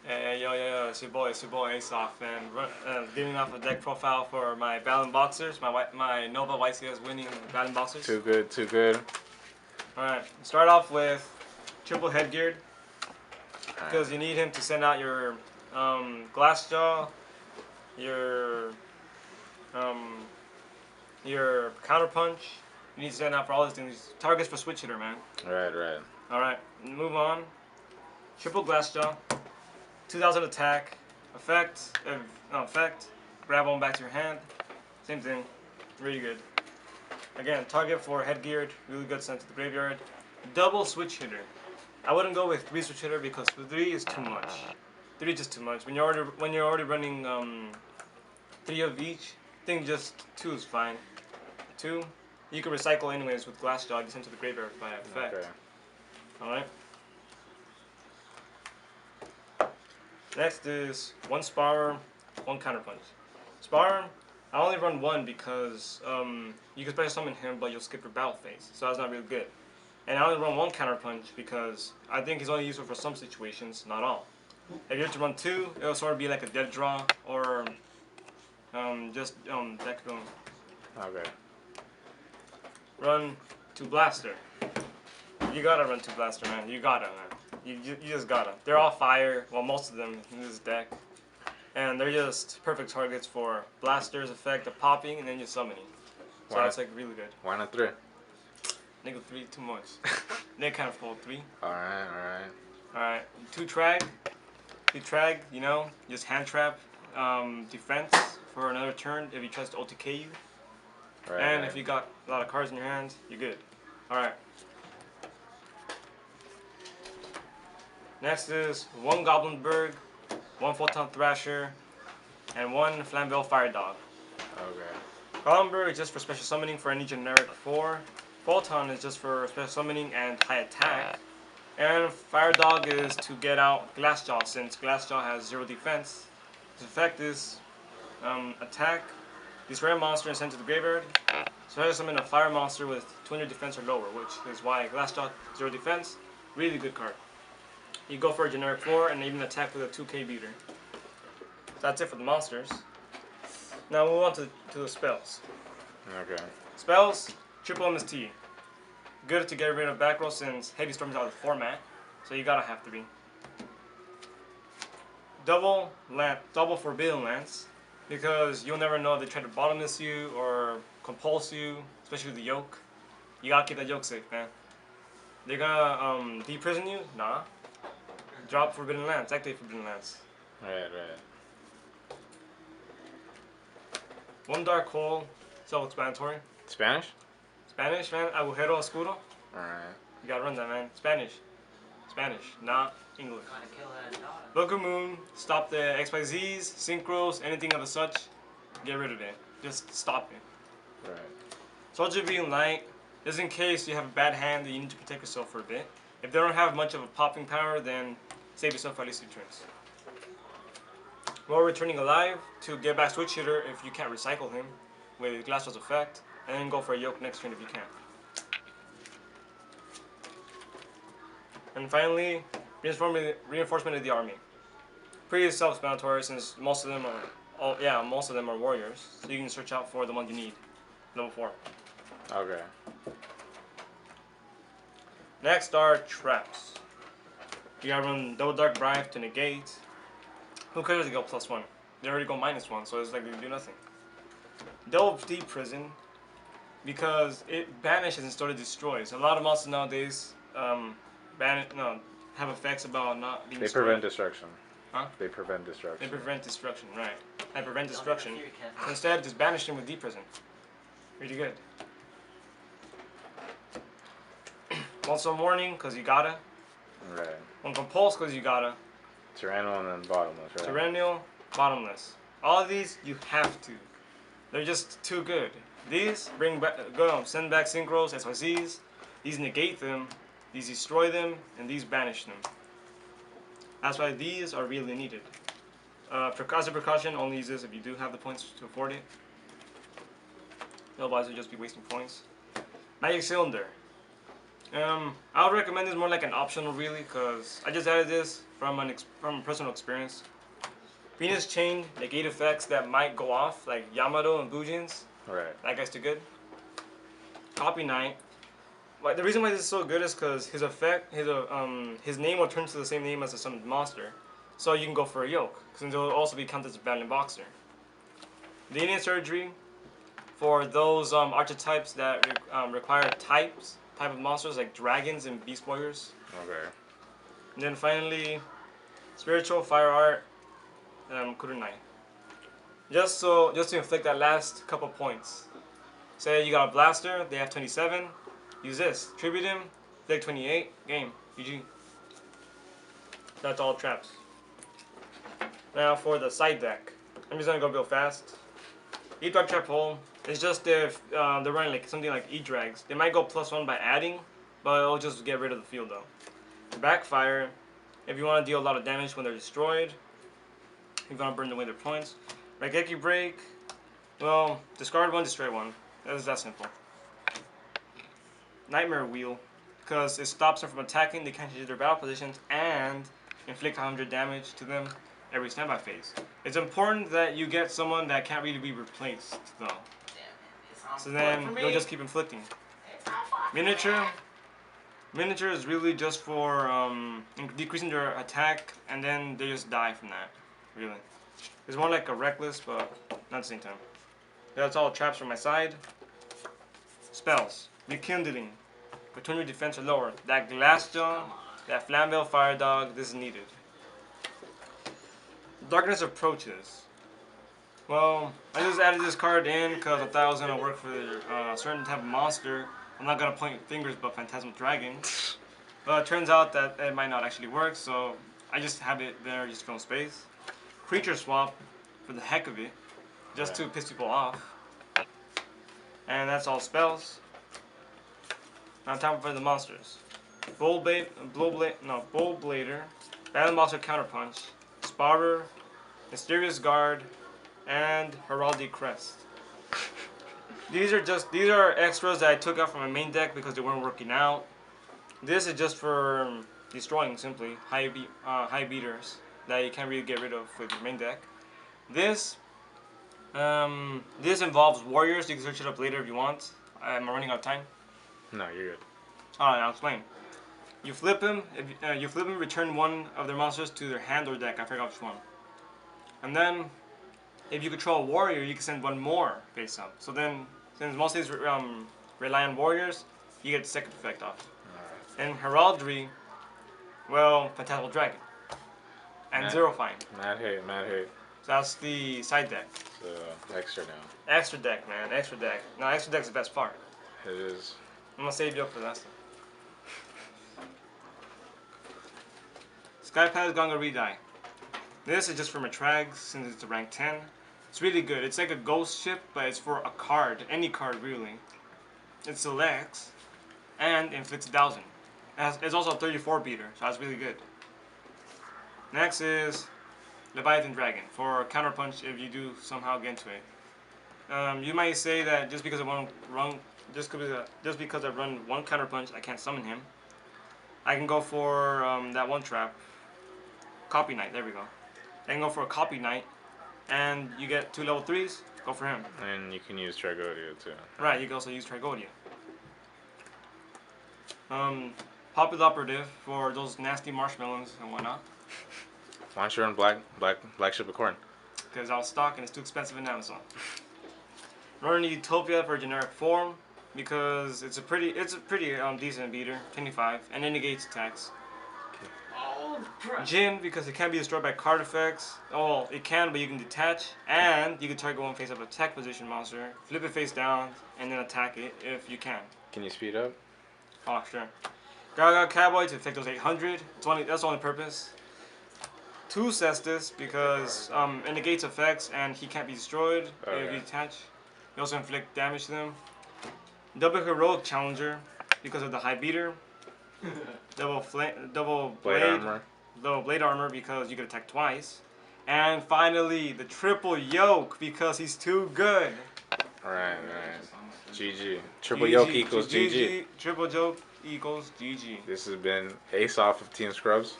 Hey, yo, it's your boy Asoff, and giving off a deck profile for my Battin boxers, my Nova YCS winning Battin boxers. Too good, too good. Alright, start off with triple headgeared, because you need him to send out your glass jaw, your counter punch. You need to send out for all these things. Targets for switch hitter, man. Right. Alright, move on. Triple glass jaw. 2000 attack, effect, grab one back to your hand, same thing, really good. Again, target for headgeared, really good sent to the graveyard. Double switch hitter. I wouldn't go with 3 switch hitter because 3 is too much. 3 is just too much. When you're already running 3 of each, I think just 2 is fine. 2, you can recycle anyways with glass jaw, just into the graveyard by effect. Okay. Alright. Next is 1 Spar, 1 Counter Punch. Spar, I only run 1 because you can special summon him, but you'll skip your battle phase, so that's not really good. And I only run 1 Counter Punch because I think he's only useful for some situations, not all. If you were to run 2, it'll sort of be like a dead draw, or deck going. Okay. Run 2 Blaster. You gotta run 2 Blaster, man. You gotta, man. You just gotta. They're all fire, well, most of them in this deck. And they're just perfect targets for Blaster's effect of popping and then just summoning. So that's like really good. Why not 3? Nigga 3, too much. They kind of fold 3. Alright. 2 Trag. 2 Trag, you know, just hand trap defense for another turn if he tries to OTK you. And if you got a lot of cards in your hand, you're good. Alright. Next is 1 Goblinberg, 1 Photon Thrasher, and 1 Flamvell Fire Dog. Okay. Goblinberg is just for special summoning for any generic 4. Photon is just for special summoning and high attack. And Fire Dog is to get out Glassjaw, since Glassjaw has 0 defense. His effect is attack. This rare monster is sent to the graveyard. Special summon a fire monster with 200 defense or lower, which is why Glassjaw 0 defense. Really good card. You go for a generic 4 and even attack with a 2k beater. That's it for the monsters. Now we'll move on to the spells. Okay. Spells, triple MST. Good to get rid of back row since Heavy Storm is out of the format, so you gotta have 3. Double Forbidden Lance, because you'll never know if they try to bottomless you or compulse you, especially with the Yolk. You gotta keep that Yolk safe, man. They're gonna deprison you? Nah. Drop Forbidden Lance, activate Forbidden Lance. Right. 1 Dark Hole, self-explanatory. Spanish, man. Agujero oscuro. Alright. You gotta run that, man. Spanish, not English. Booker Moon, stop the XYZs, synchros, anything of the such. Get rid of it. Just stop it. Right. Soldier Being Light, just in case you have a bad hand that you need to protect yourself for a bit. If they don't have much of a popping power, then save yourself for at least 2 turns. More Returning Alive to get back Switch Hitter if you can't recycle him with Glassjaw's effect, and then go for a Yolk next turn if you can. And finally, Reinforcement of the Army. Pretty self-explanatory since most of them are warriors, so you can search out for the ones you need. Level 4. Okay. Next are traps. You gotta run Double Dark Bribe to negate. Who cares if they go +1? They already go -1, so it's like they do nothing. Delve Deep Prison, because it banishes instead of destroys. A lot of monsters nowadays have effects about not being destroyed. They prevent destruction. Huh? They prevent destruction. They prevent destruction, right. They prevent destruction. Instead, just banish them with Deep Prison. Really good. 1 Some Warning, because you gotta. Right. 1 Compulse, because you gotta. Tyrannical and then Bottomless, right? Tyrannical, Bottomless. All of these, you have to. They're just too good. These send back synchros, SYCs. These negate them. These destroy them, and these banish them. That's why these are really needed. As a precaution, only use this if you do have the points to afford it. Otherwise, you'll just be wasting points. Magic Cylinder. I would recommend this more like an optional, really, because I just added this from personal experience. Venus Chain, negate effects that might go off, like Yamato and Bujin's. Right. That guy's too good. Copy Knight. Like, the reason why this is so good is because his name will turn to the same name as the summoned monster. So you can go for a Yolk, since it will also be counted as a Battin boxer. The Indian Surgery, for those archetypes that require type of monsters like dragons and beast warriors. Okay. And then finally, Spiritual Fire Art, Kurunai. Just to inflict that last couple points. Say you got a blaster, they have 27. Use this, tribute him, inflict 28, game, GG. That's all traps. Now for the side deck, I'm just gonna go real fast. E-Dog Trap Hole is just if they're running like something like E-Drags. They might go +1 by adding, but it'll just get rid of the field though. Backfire, if you want to deal a lot of damage when they're destroyed, if you want to burn away their points. Raigeki Break, well, discard one, destroy one. That's that simple. Nightmare Wheel, because it stops them from attacking, they can't change their battle positions, and inflict 100 damage to them every standby phase. It's important that you get someone that can't really be replaced, though. So then you'll just keep inflicting. Miniature is really just for decreasing their attack, and then they just die from that. Really, it's more like a reckless, but not at the same time. That's all traps from my side. Spells: Rekindling, return your defense or lower. That Glassjaw, that Flamvell Fire Dog, this is needed. Darkness Approaches. Well, I just added this card in because I thought it was going to work for a certain type of monster. I'm not going to point fingers, but Phantasmal Dragon. But it turns out that it might not actually work, so I just have it there just film space. Creature Swap, for the heck of it, just to piss people off. And that's all spells. Now time for the monsters. Bull Blader, Battle Monster Counterpunch, Spotter, Mysterious Guard, and Heraldic Crest. These are extras that I took out from my main deck because they weren't working out. This is just for destroying simply high beaters that you can't really get rid of with your main deck. This involves warriors. You can search it up later if you want. Am I running out of time? No, you're good. Alright, I'll explain. You flip him. Return one of their monsters to their hand or deck. I forgot which one. And then, if you control a warrior, you can send one more face up. So then, since most of these rely on warriors, you get the second effect off. Right. And Heraldry, well, Phantasmal Dragon. And Zero Fine. Mad hate. So that's the side deck. So, extra now. Extra deck, man. Extra deck. No, extra deck's the best part. It is. I'm gonna save you up for that stuff. Skypath Gonga Redie. This is just for Matrags since it's a rank 10. It's really good. It's like a ghost ship, but it's for a card. Any card, really. It selects and inflicts 1,000. It's also a 34 beater, so that's really good. Next is Leviathan Dragon for counterpunch if you do somehow get into it. You might say that just because I run one counterpunch, I can't summon him. I can go for that one trap. Copy Knight, there we go. I can go for a Copy Knight, and you get 2 level 3s, go for him. And you can use Tragodia too. Right, you can also use Tragodia. Popular Operative for those nasty marshmallows and whatnot. Why don't you run black ship of corn? Because out of stock and it's too expensive in Amazon. Running Utopia for generic form because it's a pretty decent beater, 25, and it negates attacks. Jin because it can't be destroyed by card effects. Oh, it can, but you can detach, and you can target one face up attack position monster, flip it face down, and then attack it if you can. Can you speed up? Oh, sure. Gaga Cowboy to affect those 800. That's the only purpose. 2 Cestus because it negates effects and he can't be destroyed if you detach. You also inflict damage to them. Double Heroic Challenger because of the high beater. Double blade armor because you can attack twice. And finally, the triple Yolk because he's too good. Right. GG. Triple Yolk equals GG. Triple Yolk Eagles GG. This has been Ace off of Team Scrubs.